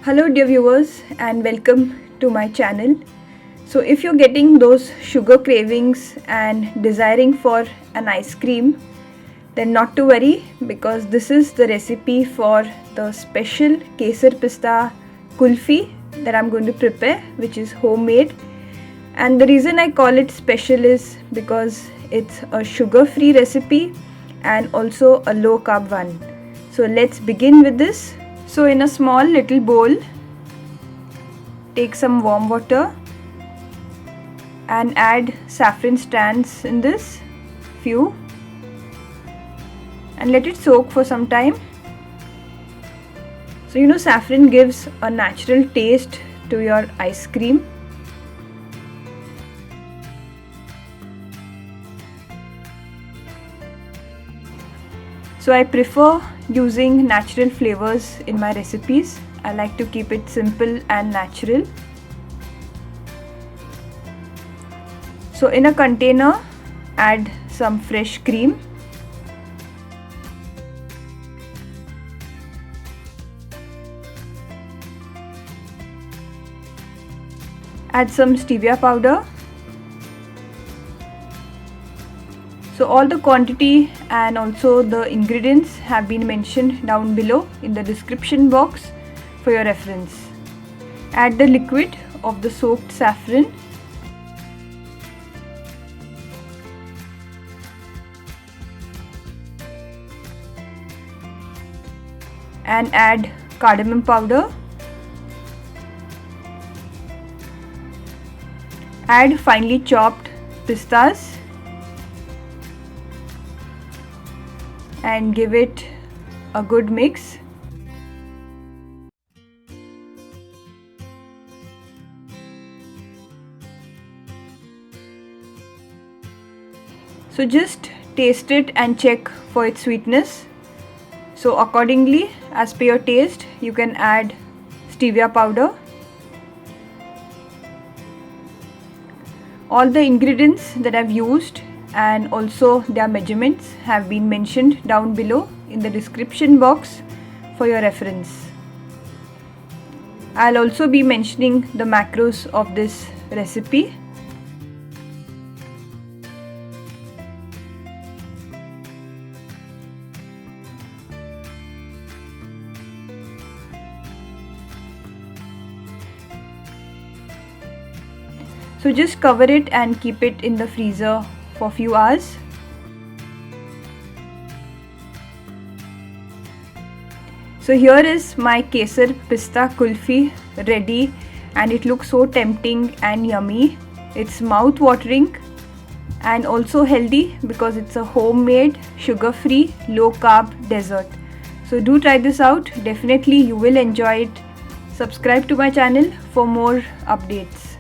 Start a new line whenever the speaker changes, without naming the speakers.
Hello dear viewers and welcome to my channel. So if you're getting those sugar cravings and desiring for an ice cream, then not to worry, because this is the recipe for the special Kesar Pista Kulfi that I'm going to prepare, which is homemade. And the reason I call it special is because it's a sugar-free recipe and also a low-carb one. So let's begin with this. So in a small little bowl, take some warm water and add saffron strands in this, few, and let it soak for some time. So saffron gives a natural taste to your ice cream. So I prefer using natural flavors in my recipes. I like to keep it simple and natural. So in a container, add some fresh cream. Add some stevia powder. So all the quantity and also the ingredients have been mentioned down below in the description box for your reference. Add the liquid of the soaked saffron. And add cardamom powder. Add finely chopped pistas and give it a good mix. So just taste it and check for its sweetness. So accordingly, as per your taste, you can add stevia powder. All the ingredients that I've used and also their measurements have been mentioned down below in the description box for your reference. I'll also be mentioning the macros of this recipe. So just cover it and keep it in the freezer for a few hours. So here is my Kesar Pista Kulfi ready, and it looks so tempting and yummy. It's mouth-watering and also healthy because it's a homemade, sugar-free, low-carb dessert. So do try this out. Definitely you will enjoy it. Subscribe to my channel for more updates.